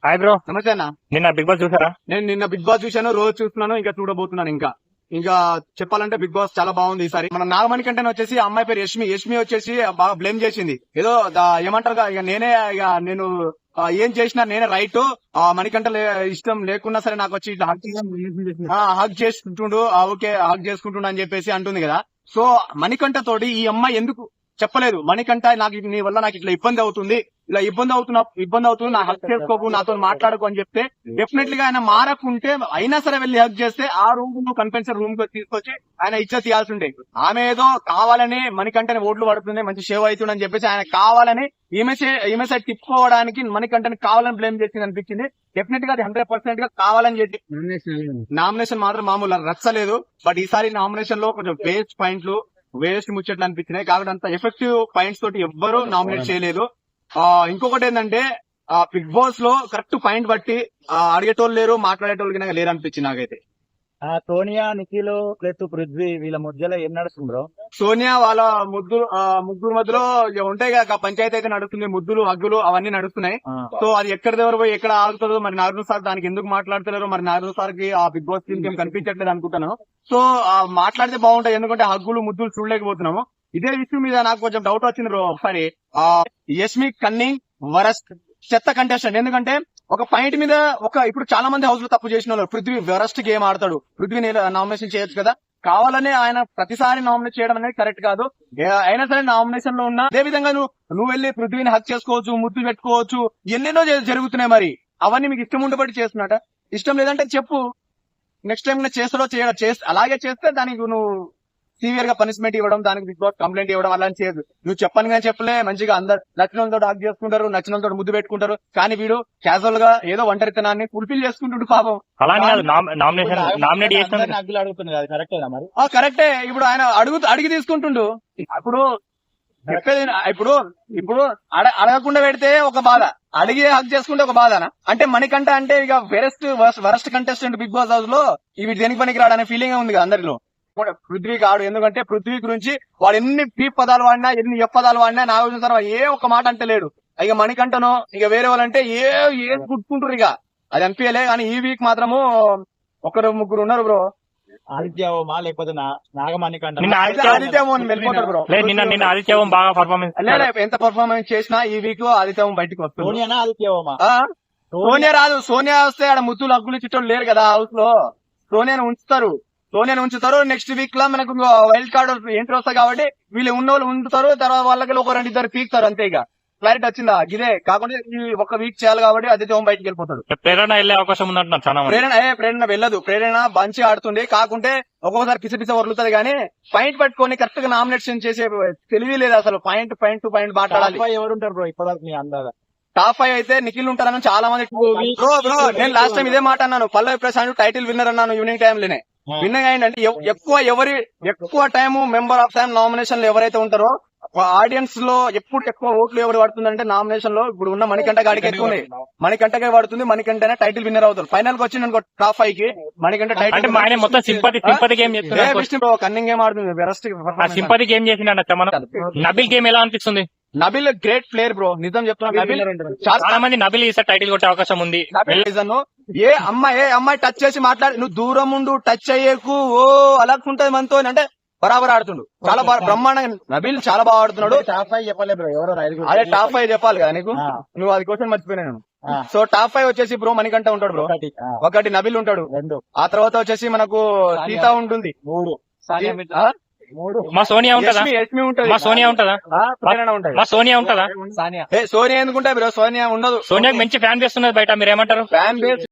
Hi bro. నమస్తే అన్న. నిన్న బిగ్ బాస్ చూసారా? నేను నిన్న బిగ్ బాస్ చూశాను, రోజు చూస్తున్నాను, ఇంకా చూడబోతున్నాను. ఇంకా చెప్పాలంటే బిగ్ బాస్ చాలా బాగుంది ఈసారి. మన నాగమణి కంటే వచ్చేసి ఆ అమ్మాయి పేరు యష్మి వచ్చేసి బాగా బ్లేమ్ చేసింది. ఏదో ఏమంటారు, ఇక నేనే నేను ఏం చేసినా నేనే రైట్, మణికంఠ ఇష్టం లేకున్నా సరే నాకు వచ్చి హగ్ చేసుకుంటుండు, ఓకే హగ్ చేసుకుంటుండు అని చెప్పేసి అంటుంది కదా. సో మణికంఠ తోటి ఈ అమ్మాయి ఎందుకు చెప్పలేదు, మణికంఠ నాకు నీ వల్ల నాకు ఇట్లా ఇబ్బంది అవుతుంది నా హక్ చేసుకోకు, నాతో మాట్లాడకు అని చెప్తే డెఫినెట్లీ గా ఆయన మారకుంటే అయినా సరే వెళ్ళి హక్ చేస్తే ఆ రూమ్ కన్ఫెన్షన్ రూమ్ తీసుకొచ్చి ఆయన ఇచ్చ తీయాల్సి ఉండే. ఆమె ఏదో కావాలని మణికంఠని ఓట్లు పడుతుంది, మంచి సేవ్ అవుతుంది అని చెప్పేసి ఆయన కావాలని ఈమె సైడ్ తిప్పుకోవడానికి మణికంఠని కావాలని బ్లేమ్ చేసింది అనిపించింది. డెఫినెట్ గా అది 100% గా కావాలని చెప్పి నామినేషన్ మాత్రం మామూలు రచ్చలేదు. బట్ ఈసారి నామినేషన్ లో కొంచెం వేస్ట్ ముచ్చట్లు అనిపించినాయి. కాబట్టి అంత ఎఫెక్టివ్ పాయింట్స్ తోటి ఎవ్వరూ నామినేట్ చేయలేదు. ఇంకొకటి ఏంటంటే బిగ్ బాస్ లో కరెక్ట్ పాయింట్ బట్టి అడిగేటోళ్ళు లేరు, మాట్లాడేటోళ్ళు లేరు అనిపించింది నాకైతే. సోనియా, నిఖిల్ ప్లస్ పృథ్వీ వీళ్ళ మధ్యలో ఏం నడుస్తుంది బ్రో? సోనియా వాళ్ళ ముగ్గురు మధ్యలో ఉంటాయి కదా, పంచాయతీ అయితే నడుస్తుంది, ముద్దులు హగ్గులు అవన్నీ నడుస్తున్నాయి. సో అది ఎక్కడిదెవరు పోయి ఎక్కడ ఆగుతుందో మరి నాగార్జున సార్ దానికి ఎందుకు మాట్లాడతలేరు, మరి నాగార్జున సార్ కి ఆ బిగ్ బాస్ టీమ్ ఏం కనిపించట్లేదు అనుకుంటాను. సో మాట్లాడితే బాగుంటాయి, ఎందుకంటే హగ్గులు ముద్దులు చూడలేకపోతున్నాము. ఇదే విషయం మీద నాకు కొంచెం డౌట్ వచ్చింది బ్రో ఒకసారి. యష్మి కన్నింగ్ వరస్ట్ చెత్త కంటెస్టెంట్. ఎందుకంటే ఒక పాయింట్ మీద ఇప్పుడు చాలా మంది హౌస్ లో తప్పు చేసిన వాళ్ళు, పృథ్వీ వరస్ట్ గేమ్ ఆడతాడు, పృథ్వీని నామినేషన్ చేయొచ్చు కదా. కావాలనే ఆయన ప్రతిసారి నామినేట్ చేయడం అనేది కరెక్ట్ కాదు. అయినా సరే నామినేషన్ లో ఉన్నా అదే విధంగా నువ్వు వెళ్ళి పృథ్వీని హక్ చేసుకోవచ్చు, ముద్దు పెట్టుకోవచ్చు, ఎన్నెన్నో జరుగుతున్నాయి. మరి అవన్నీ మీకు ఇష్టం ఉండబట్టి చేస్తున్నట, ఇష్టం లేదంటే చెప్పు, నెక్స్ట్ టైం చేస్తాడో అలాగే చేస్తే దానికి నువ్వు సివియర్ గా పనిష్మెంట్ ఇవ్వడం, దానికి బిగ్ బాస్ కంప్లైంట్ ఇవ్వడం అలా చేయదు. నువ్వు చెప్పని కానీ చెప్పలే, మంచిగా అందరు నచ్చిన వాళ్ళతో హాక్ చేసుకుంటారు, నచ్చిన వాళ్ళతో ముద్దు పెట్టుకుంటారు. కానీ వీడు క్యాజువల్ గా ఏదో ఒంటరితనాన్ని ఫుల్ఫిల్ చేసుకుంటుండు పాపం. కరెక్టేనా మరి? కరెక్టే. ఇప్పుడు ఆయన అడిగి తీసుకుంటుండు. ఇప్పుడు చెప్పేది ఇప్పుడు అడగకుండా పెడితే ఒక బాధ, అడిగి హక్ చేసుకుంటే ఒక బాధనా? అంటే మణికంఠ అంటే ఇక worst contestant Bigg Boss house లో ఇవి దేనికి పనికి రాడనే ఫీలింగ్ ఉంది కదా అందరిలో. పృథ్వీ కాడు, ఎందుకంటే పృథ్వీ గురించి వాడు ఎన్ని పీ పదాలు వాడినా, ఎన్ని ఎఫ్ పదాలు వాడినా, నాగార్జున సార్ ఏ ఒక్క మాట అంటే లేడు. ఇక మణికంఠనో ఇక వేరే వాళ్ళంటే ఏ గుర్తుకుంటారు, ఇక అది అనిపించలే. కానీ ఈ వీక్ మాత్రము ముగ్గురు ఉన్నారు బ్రో. ఆదిత్య ఓమా లేకపోతే నాగమణికంఠ? ఆదిత్య ఓం వెళ్ళిపోతారు బ్రో. నిన్న ఆదిత్య ఓం బాగా పర్ఫార్మెన్స్, ఎంత పర్ఫార్మెన్స్ చేసినా ఈ వీక్ ఆదిత్య ఓం బయటకు వస్తుంది. సోనియానా ఆదిత్య ఓమా? సోనియా రాదు. సోనియా వస్తే ఆడ ముద్దులు హగ్గులు ఇచ్చేటోళ్ళు లేరు కదా హౌస్ లో. సోనియాను ఉంచుతారు. నెక్స్ట్ వీక్ లో మనకు వైల్డ్ కార్డ్ ఎంట్రీ వస్తాయి కాబట్టి వీళ్ళు ఉన్నోళ్ళు ఉంచుతారు, తర్వాత వాళ్ళకి ఒక 2-2 పీకుతారు, అంతే. ఇక క్లారిటీ వచ్చిందా? ఇదే కాకుండా ఈ ఒక వీక్ చేయాలి కాబట్టి ఆదిత్య ఓం బయటకు వెళ్ళిపోతాడు. ప్రేరణ వెళ్ళే అవకాశం ఉందంటున్నారు. ప్రేరణ వెళ్ళదు. ప్రేరణ మంచి ఆడుతుంది, కాకుంటే ఒక్కొక్కసారి పిస వరులుతుంది. కానీ పాయింట్ పట్టుకొని కరెక్ట్ గా నామినేషన్ చేసే తెలివి లేదు అసలు. పాయింట్ టు పాయింట్ మాట్లాడాలి. ఎవరుంటారు బ్రో ఇప్పటివరకు మీ అందాజ? టాప్ 5 అయితే నిఖిల్ ఉంటారని చాలా మంది. బ్రో నేను లాస్ట్ టైం ఇదే మాట అన్నాను, పల్లవి ప్రశాంత్ టైటిల్ విన్నర్ అన్నాను ఈవినింగ్ టైం లోనే. విన్నర్ ఏంటంటే ఎక్కువ time member of time nomination లో ఎవరైతే ఉంటారో ఆడియన్స్ లో ఎక్కువ ఓట్లు ఎవరు పడుతుందంటే నామినేషన్ లో ఇప్పుడు ఉన్న మణికంఠ గాడికి ఎక్కువ ఉంది. మణికంఠకే పడుతుంది. మణికంఠనే టైటిల్ విన్నర్ అవుతారు. ఫైనల్ కి వచ్చింది అనుకో టాప్ 5 కి మణికంఠ టైటిల్. కన్నింగ్ గేమ్ ఆడుతుంది, వెరస్ట్ సింపతి గేమ్ చేసిండ. నబిల్ గేమ్ ఎలా అనిపిస్తుంది? నబిల్ గ్రేట్ ప్లేయర్ బ్రో, నిజం చెప్తున్నా. చాలా మంది నబిల్ ఈసారి టైటిల్ కొట్టే అవకాశం ఉంది. ఏ అమ్మాయి టచ్ చేసి మాట్లాడి, నువ్వు దూరం ఉండు, టచ్ అయ్యేకు, అలాగుంటది మనతో అంటే బరాబర్ ఆడుతుండు. చాలా బ్రహ్మాండంగా నబిల్ చాలా బాగా ఆడుతున్నాడు. టాప్ 5 చెప్పలే బ్రో, ఎవరో అదే టాప్ 5 చెప్పాలి కదా నీకు, నువ్వు అది క్వశ్చన్ మర్చిపోయినాను. సో టాప్ 5 వచ్చేసి బ్రో మణికంఠ ఉంటాడు బ్రో, ఒకటి నబిల్ ఉంటాడు, ఆ తర్వాత వచ్చేసి మనకు సీత ఉంటుంది, 3 మా సోనియా ఉంటదా? యష్మి ఉంటుంది, మా సోనియా ఉంటదా? మా సోనియా ఉంటదా? సోనియా ఎందుకుంటా బ్రో? సోనియా ఉండదు. సోనియాకి మంచి ఫ్యాన్ బేస్ ఉన్నది బయట, మీరు ఏమంటారు? Fan base